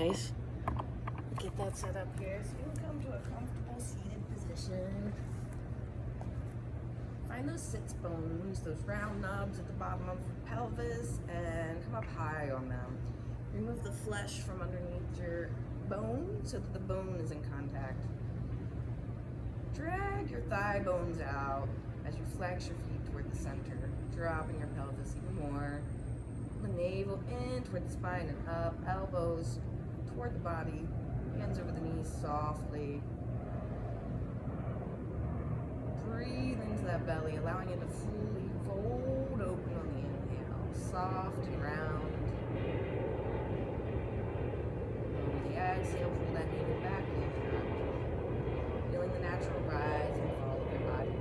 Nice. Get that set up here so you can come to a comfortable seated position. Find those sits bones, those round knobs at the bottom of the pelvis, and come up high on them. Remove the flesh from underneath your bone so that the bone is in contact. Drag your thigh bones out as you flex your feet toward the center, dropping your pelvis even more. The navel in toward the spine and up, elbows toward the body, hands over the knees softly. Breathe into that belly, allowing it to fully fold open on the inhale, soft and round. On the exhale, pull that navel back in, feeling the natural rise and fall of your body.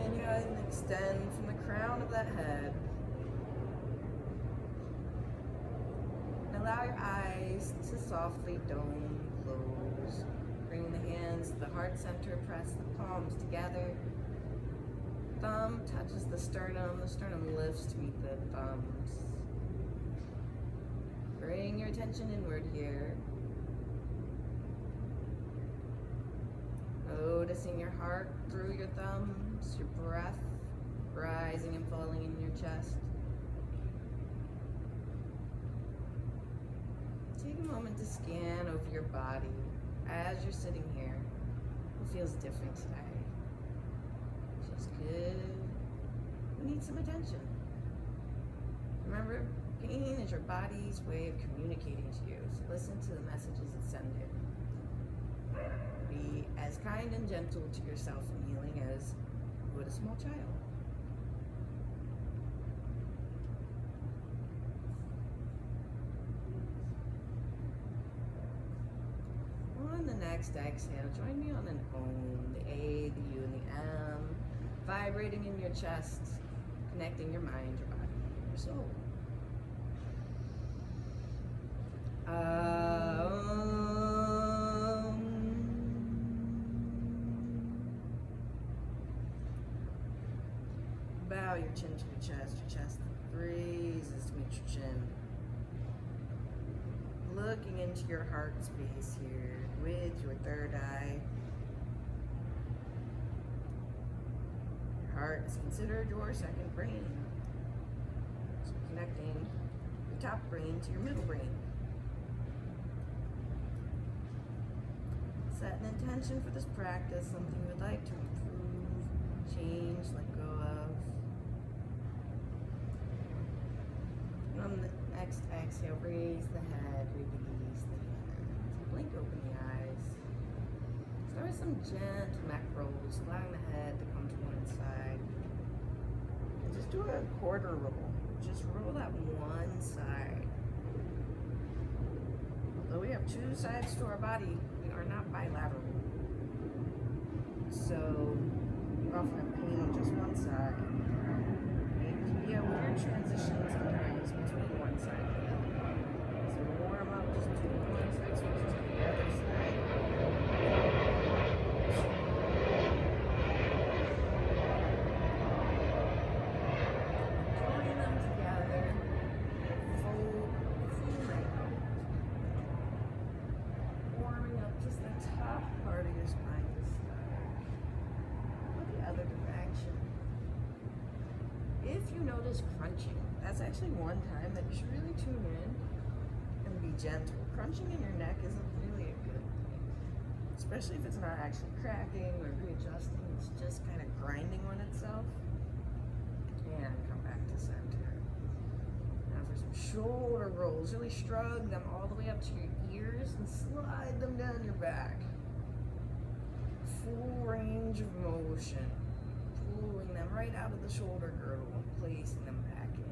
And you guys extend from the crown of that head. Allow your eyes to softly dome close. Bring the hands to the heart center, press the palms together. Thumb touches the sternum lifts to meet the thumbs. Bring your attention inward here. Noticing your heart through your thumbs, your breath rising and falling in your chest. Take a moment to scan over your body as you're sitting here. What feels different today? Feels good. We need some attention. Remember, pain is your body's way of communicating to you, so listen to the messages it's sending. Be as kind and gentle to yourself in healing as you would a small child. On the next exhale, join me on an Om, the A, the U, and the M, vibrating in your chest, connecting your mind, your body, and your soul. Bow your chin to your chest raises to meet your chin. Looking into your heart space here with your third eye. Your heart is considered your second brain. So connecting your top brain to your middle brain. Set an intention for this practice, something you would like to improve, change, let go of. And on the next exhale, raise the head, release the hands. Blink open the eyes. Start with some gentle neck rolls, allowing the head to come to one side. And just do a quarter roll. Just roll that one side. Although we have two sides to our body, we are not bilateral. So you often have pain on just one side. Maybe a weird transition sometimes between one side and the other. So warm up, just do one side, switch to the other side. Join them together. Fold out. Warming up just the top part of your spine to start. Go the other direction. If you notice crunching, that's actually one time that you should really tune in and be gentle. Crunching in your neck isn't really a good thing, especially if it's not actually cracking or readjusting. It's just kind of grinding on itself. And come back to center. Now for some shoulder rolls, really shrug them all the way up to your ears and slide them down your back. Full range of motion. Pulling them right out of the shoulder girdle and placing them back in.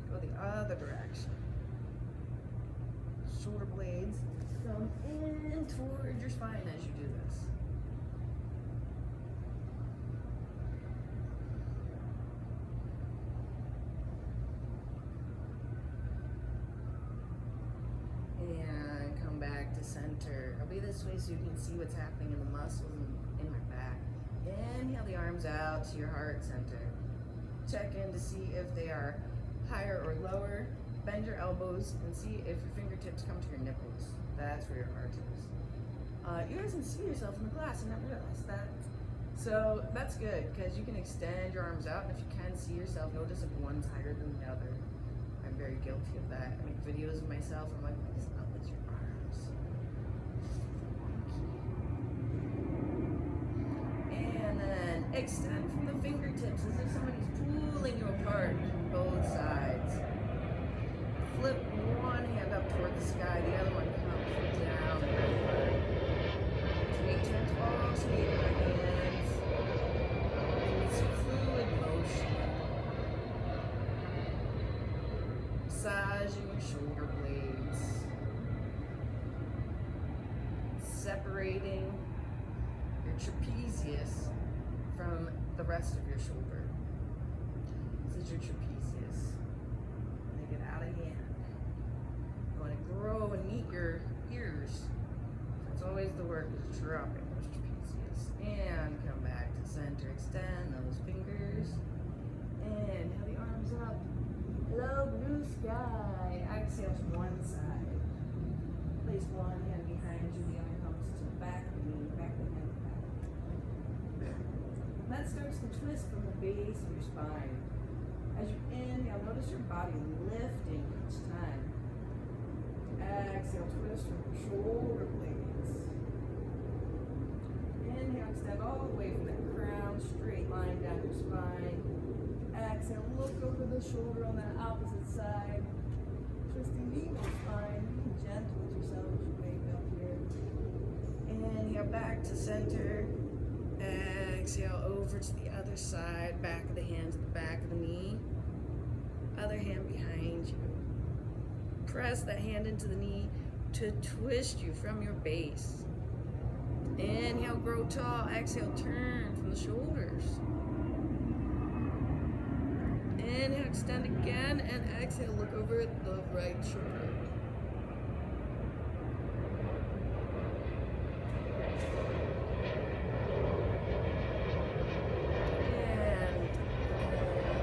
Go the other direction. Shoulder blades come in towards your spine as you do this. And come back to center. I'll be this way so you can see what's happening in the muscles in my back. Inhale the arms out to your heart center. Check in to see if they are higher or lower. bend your elbows and see if your fingertips come to your nipples. That's where your heart is. You guys can see yourself in the glass and not realize that. So that's good because you can extend your arms out, and if you can see yourself, notice if one's higher than the other. I'm very guilty of that. I make videos of myself. I'm like, why does not lift your arms? And then extend from the fingertips as if somebody's pulling you apart from both sides. Flip one hand up toward the sky, the other one comes down backward. Take turns alternating your hands. It's fluid motion. Massaging your shoulder blades. Separating your trapezius from the rest of your shoulder. This is your trapezius. They get out of hand. You want to grow and meet your ears. That's always the work, is dropping those trapezius. And come back to center. Extend those fingers. And have the arms up. Hello, blue sky. Exhale to one side. Place one hand behind you, the other comes to the back of the knee, back of the hand, back. That starts to twist from the base of your spine. As you inhale, notice your body lifting each time. Exhale, twist from your shoulder blades. Inhale, extend all the way from the crown, straight line down your spine. Exhale, look over the shoulder on that opposite side. Twisting the eagle spine. Being gentle with yourself as you wake up here. Inhale, back to center. Exhale, over to the other side. Back of the hand to the back of the knee. Other hand behind you. Press that hand into the knee to twist you from your base. Inhale, grow tall. Exhale, turn from the shoulders. Inhale, extend again, and exhale, look over the right shoulder. And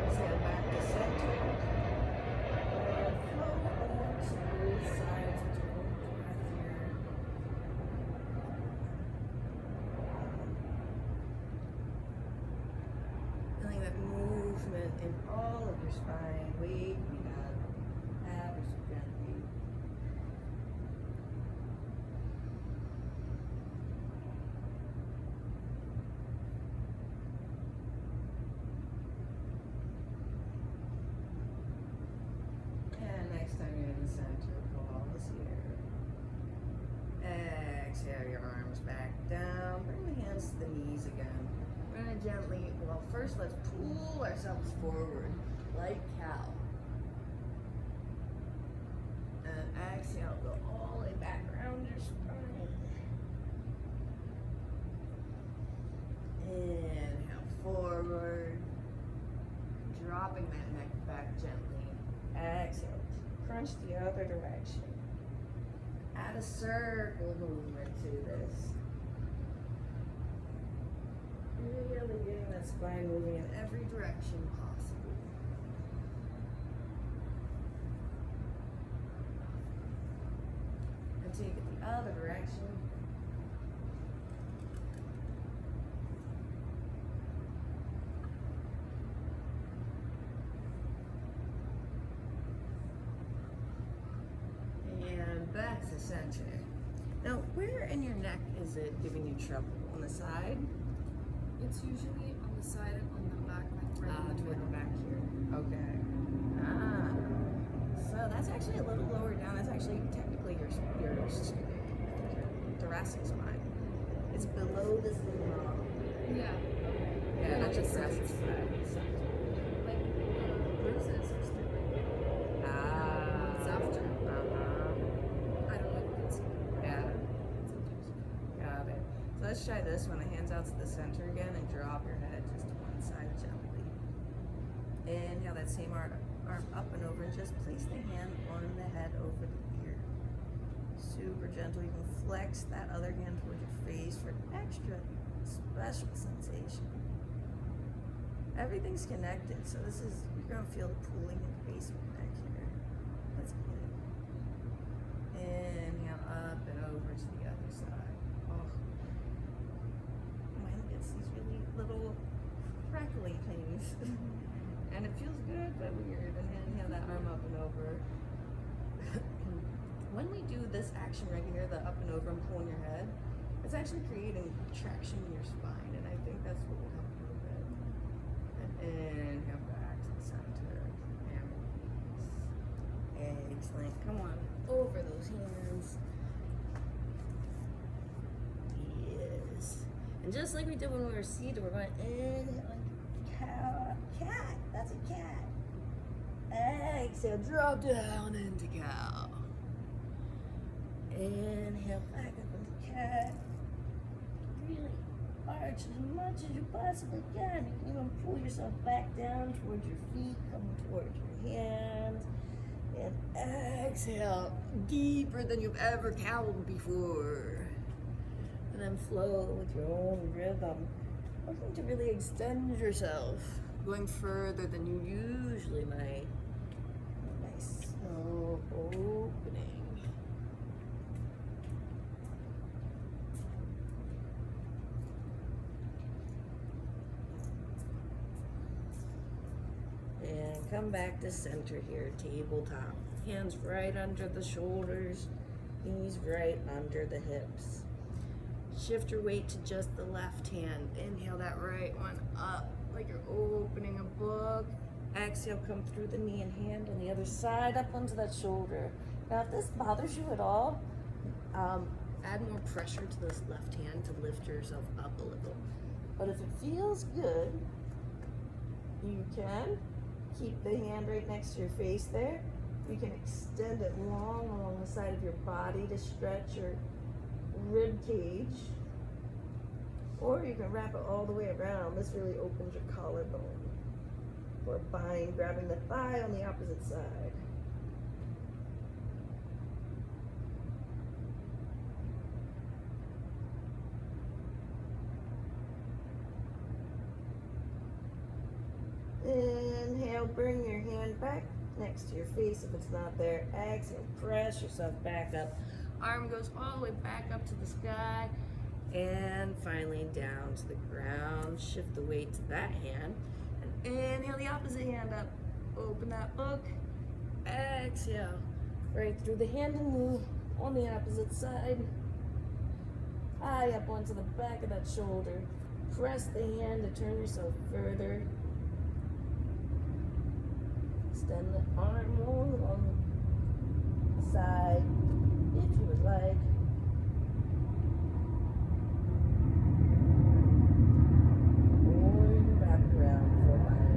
exhale back to center. And flow over to both sides with your own breath here. Feeling that movement in all of your spine, waking up ever so gently. And next time you're in the center, pause here. Exhale your arms back down. Bring the hands to the knees again. We're going to gently, well, first let's pull ourselves forward like cow. And exhale, go all the way back around your spine. Inhale forward. Dropping that neck back gently. Exhale, crunch the other direction. Add a circle movement to this. Really getting that spine moving in every direction possible. And take it the other direction. And back to center. Now, where in your neck is it giving you trouble? On the side? It's usually on the side and on the back, like right in the Toward the middle. back here. Okay. So that's actually a little lower down. That's actually technically your thoracic spine. It's below this little knob. Yeah. Yeah, that's your Like thoracic sides. spine. Like bruises or something. It's after. I don't like it. Yeah. Sometimes. Got it. So let's try this one. The hands out to the center again and drop your head just to one side gently. Inhale that same arm up and over and just place the hand on the head over the ear. Super gentle. You can flex that other hand towards your face for an extra special sensation. Everything's connected, so this is, you're gonna feel the pulling in the base of your neck here. up and over. When we do this action right here, the up and over and pulling your head, it's actually creating traction in your spine, and I think that's what will help you a bit. And inhale back to the center. And release. Excellent. Come on, over those hands. Yes. And just like we did when we were seated, we're going inhale like cat. That's a cat. Exhale, drop down into cow. Inhale back up into cat. Really arch as much as you possibly can. You can even pull yourself back down towards your feet, coming towards your hands. And exhale, deeper than you've ever cowled before. And then flow with your own rhythm. Looking to really extend yourself, going further than you usually might. Nice slow opening. And come back to center here, tabletop. Hands right under the shoulders, knees right under the hips. Shift your weight to just the left hand. Inhale that right one up like you're opening a book. Exhale, come through the knee and hand on the other side up onto that shoulder. Now if this bothers you at all, add more pressure to this left hand to lift yourself up a little. But if it feels good, you can keep the hand right next to your face there. You can extend it long along the side of your body to stretch your rib cage, or you can wrap it all the way around. This really opens your collarbone. Or bind, grabbing the thigh on the opposite side. Inhale, bring your hand back next to your face if it's not there. Exhale, press yourself back up. Arm goes all the way back up to the sky. And finally down to the ground. Shift the weight to that hand. And inhale the opposite hand up. Open that book. Exhale. Right through the hand and knee on the opposite side. Eye up onto the back of that shoulder. Press the hand to turn yourself further. Extend the arm along the side if you would like. Or you can wrap it around for a bind.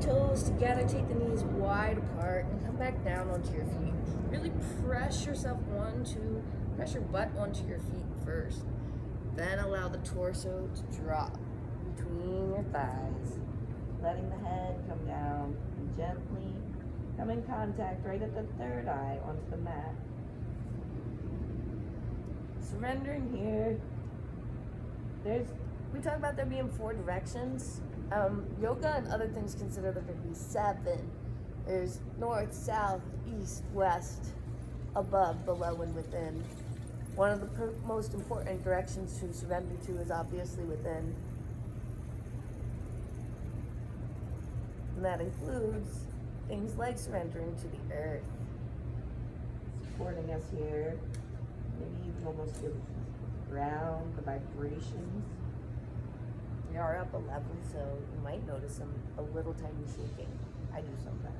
Toes together, take the knees wide apart and come back down onto your feet. Really press yourself press your butt onto your feet first. Then allow the torso to drop between your thighs, letting the head come down and gently come in contact right at the third eye onto the mat. Surrendering here. We talk about there being 4 directions. Yoga and other things consider there to be 7. There's north, south, east, west, above, below, and within. One of the most important directions to surrender to is obviously within. And that includes things like surrendering to the earth, supporting us here. Maybe you can almost feel the ground, the vibrations. We are up 11, so you might notice a little tiny shaking. I do sometimes.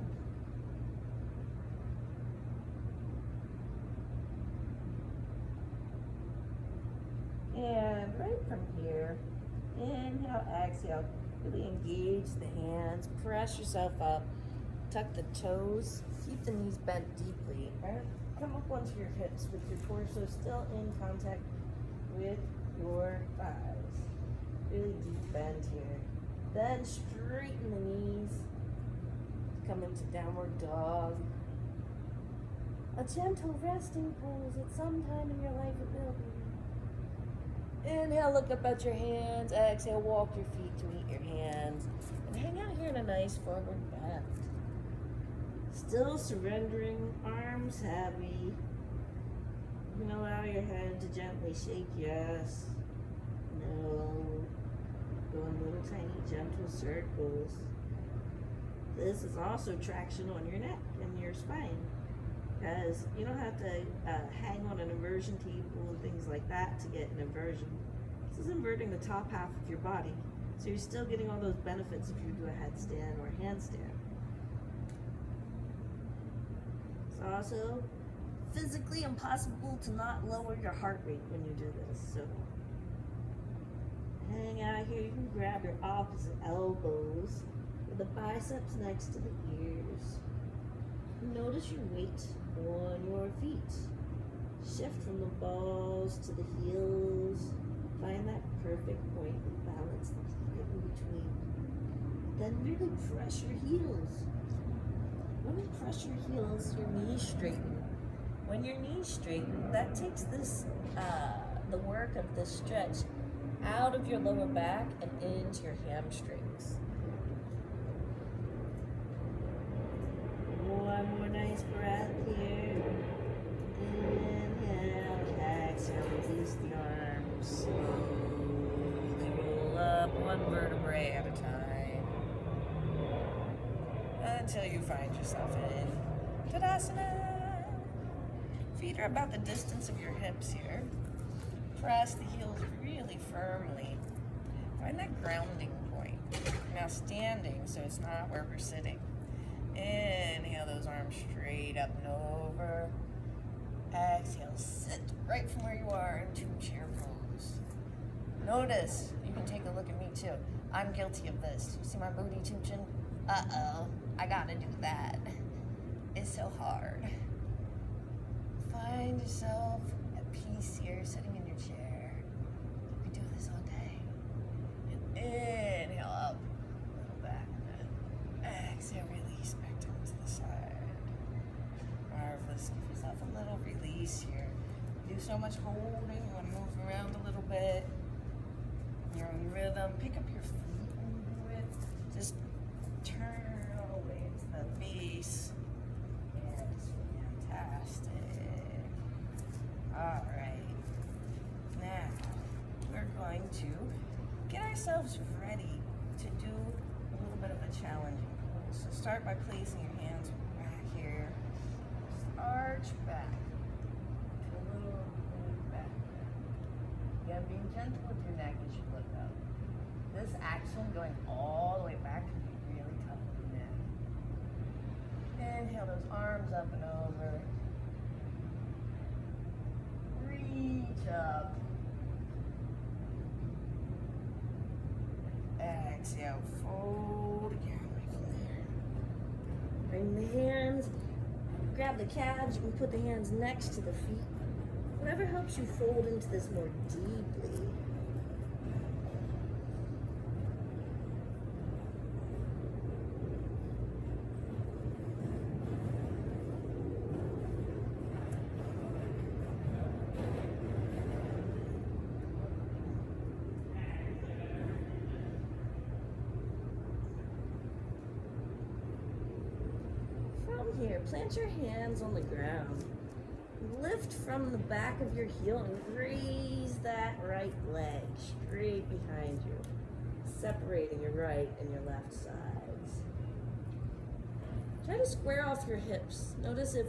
And right from here, inhale, exhale, really engage the hands, press yourself up, tuck the toes, keep the knees bent deeply, right? Come up onto your hips with your torso still in contact with your thighs. Really deep bend here. Then straighten the knees. Come into downward dog. A gentle resting pose at some time in your life it will be. Inhale, look up at your hands. Exhale, walk your feet to meet your hands. And hang out here in a nice forward bend. Still surrendering, arms heavy. You can allow your head to gently shake yes, no. Go in little tiny gentle circles. This is also traction on your neck and your spine, because you don't have to hang on an inversion table and things like that to get an inversion. This is inverting the top half of your body, so you're still getting all those benefits if you do a headstand or a handstand. It's also physically impossible to not lower your heart rate when you do this. So hang out here. You can grab your opposite elbows with the biceps next to the ears. Notice your weight on your feet. Shift from the balls to the heels. Find that perfect point of balance that's right in between. Then really press your heels. When you press your heels, your knees straighten. When your knees straighten, that takes this, the work of this stretch out of your lower back and into your hamstrings. One more nice breath here. Inhale, exhale, release the arms. Slowly roll up one vertebrae at a time until you find yourself in Tadasana. Feet are about the distance of your hips here. Press the heels really firmly. Find that grounding point. Now standing, so it's not where we're sitting. Inhale those arms straight up and over. Exhale, sit right from where you are into chair pose. Notice, you can take a look at me too. I'm guilty of this. You see my booty tooching? Uh-oh, I gotta do that. It's so hard. Find yourself at peace here, sitting in your chair. You can do this all day. And inhale up, a little back, and exhale, release back down to the side. Marvelous. Give yourself a little release here. Do so much holding. You want to move around a little bit. Your own rhythm. Pick up your feet when you do it. Just turn all the way into the base. Yeah, it's fantastic. All right. Now, we're going to get ourselves ready to do a little bit of a challenging pose. So start by placing your hands back here. Just arch back. A little back. Again, being gentle with your neck as you look up. This action going all the way back can be really tough for the neck. Inhale those arms up and over. Reach up. Exhale, fold again right from there. Bring the hands, grab the calves, you can put the hands next to the feet. Whatever helps you fold into this more deeply. Here, plant your hands on the ground. Lift from the back of your heel and raise that right leg straight behind you, separating your right and your left sides. Try to square off your hips. Notice if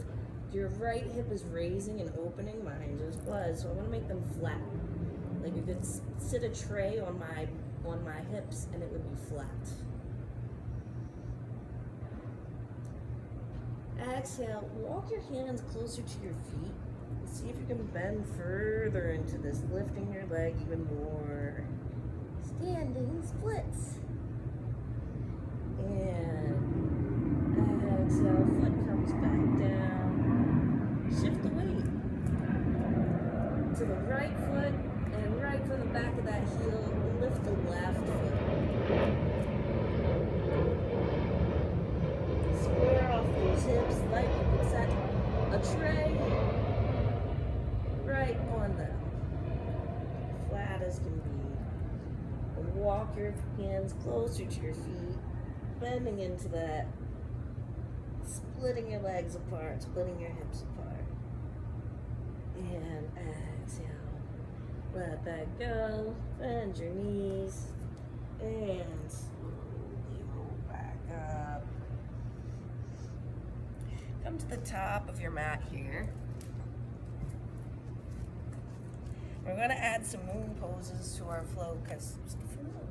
your right hip is raising and opening, mine just was, so I want to make them flat. Like you could sit a tray on my hips and it would be flat. Exhale, walk your hands closer to your feet. See if you can bend further into this, lifting your leg even more. Standing splits. And exhale, foot comes back down. Shift the weight to the right foot, and right from the back of that heel, lift the left foot. Square off those hips like you could set a tray right on them, flat as can be. And walk your hands closer to your feet, bending into that, splitting your legs apart, splitting your hips apart. And exhale. Let that go. Bend your knees. And slowly roll back up. Come to the top of your mat here. We're going to add some moon poses to our flow because it's the flow.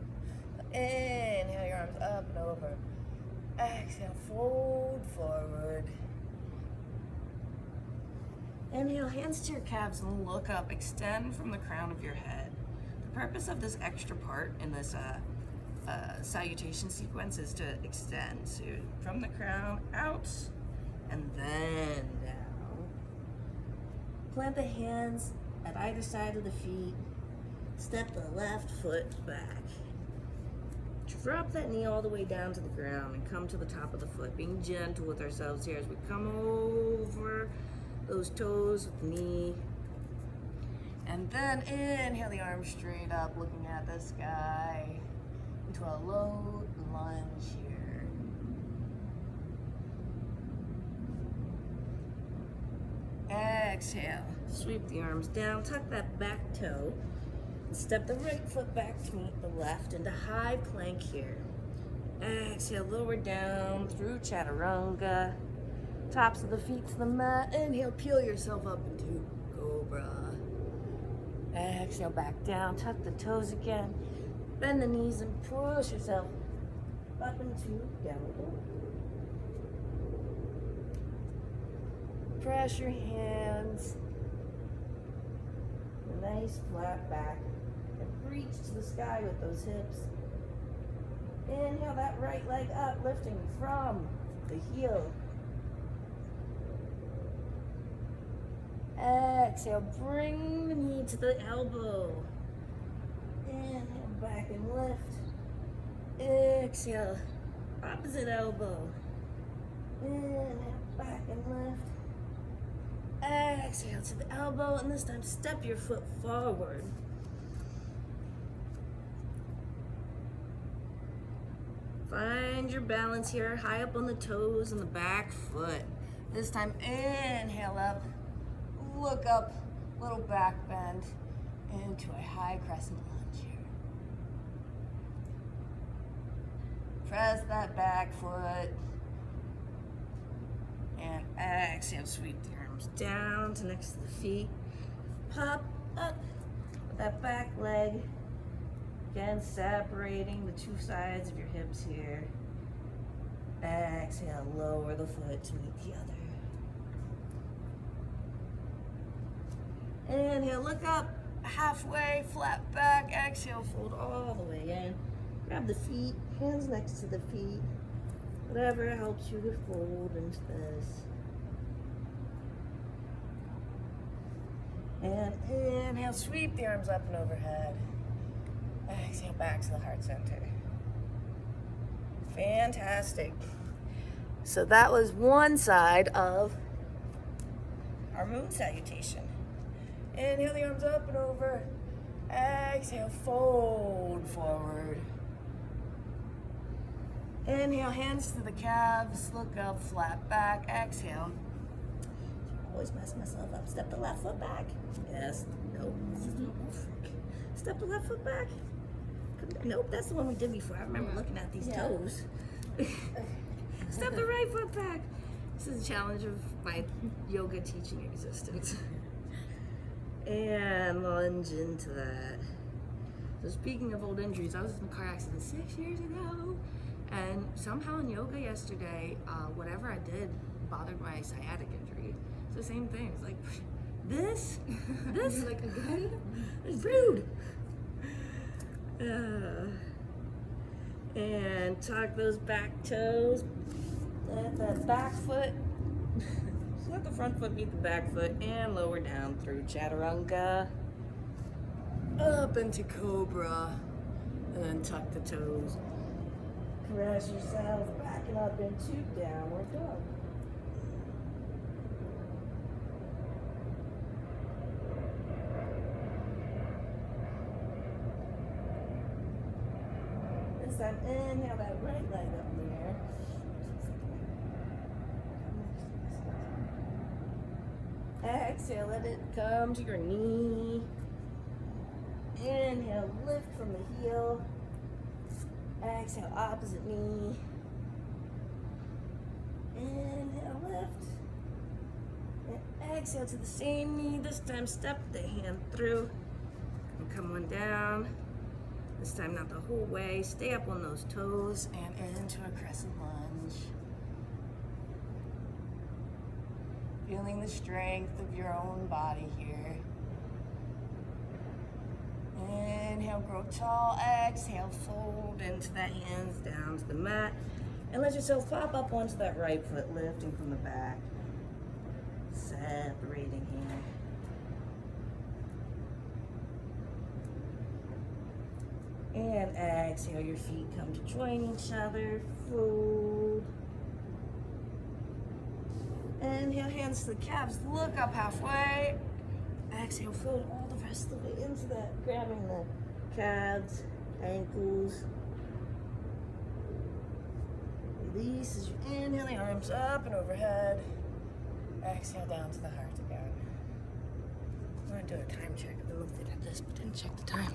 Inhale your arms up and over. Exhale, fold forward. Inhale, hands to your calves and look up. Extend from the crown of your head. The purpose of this extra part in this salutation sequence is to extend. So from the crown out and then down. Plant the hands at either side of the feet. Step the left foot back. Drop that knee all the way down to the ground and come to the top of the foot, being gentle with ourselves here as we come over those toes with the knee. And then inhale the arms straight up, looking at the sky, into a low lunge here. Exhale, sweep the arms down, tuck that back toe, and step the right foot back to meet the left into high plank here. Exhale, lower down through chaturanga. Tops of the feet to the mat. Inhale, peel yourself up into cobra. Exhale, back down, tuck the toes again. Bend the knees and push yourself up into downward dog. Press your hands. Nice flat back. And reach to the sky with those hips. Inhale that right leg up, lifting from the heel. Exhale, bring the knee to the elbow. Inhale, back and lift. Exhale, opposite elbow. Inhale, back and lift. Exhale to the elbow, and this time step your foot forward. Find your balance here, high up on the toes and the back foot. This time, inhale up, look up, little back bend into a high crescent lunge here. Press that back foot. And exhale, sweep the arms down to next to the feet. Pop up with that back leg. Again, separating the two sides of your hips here. Exhale, lower the foot to meet the other. Inhale, look up, halfway, flat back. Exhale, fold all the way in. Grab the feet, hands next to the feet. Whatever helps you to fold into this. And inhale, sweep the arms up and overhead. Exhale, back to the heart center. Fantastic. So that was one side of our moon salutation. Inhale the arms up and over. Exhale, fold forward. Inhale, hands to the calves, look up, flat back. Exhale. Always mess myself up. Step the left foot back. Yes. Nope. Step the left foot back. Nope, that's the one we did before. I remember looking at these toes. Step the right foot back. This is a challenge of my yoga teaching existence. And lunge into that. So speaking of old injuries, I was in a car accident 6 years ago. And somehow in yoga yesterday, whatever I did bothered my sciatic injury. It's the same thing. It's like, this? Like again? It's rude. And tuck those back toes. Let that back foot, just let the front foot meet the back foot and lower down through chaturanga. Up into cobra. And then tuck the toes. Press yourself backing up into downward dog. this time, inhale that right leg up there. Exhale, let it come to your knee. Inhale, lift from the heel. Exhale, opposite knee. Inhale, lift. And exhale to the same knee. This time, step the hand through. And come one down. This time, not the whole way. Stay up on those toes and into a crescent lunge. Feeling the strength of your own body here. Inhale, grow tall. Exhale, fold into that hands down to the mat. And let yourself pop up onto that right foot, lifting from the back. Separating here. And exhale, your feet come to join each other. Fold. Inhale, hands to the calves. Look up halfway. Exhale, fold all the rest of the way into that, grabbing the calves, ankles. Release as you inhale, the arms up and overhead. Exhale down to the heart again. I'm going to do a time check. I looked at this, but didn't check the time.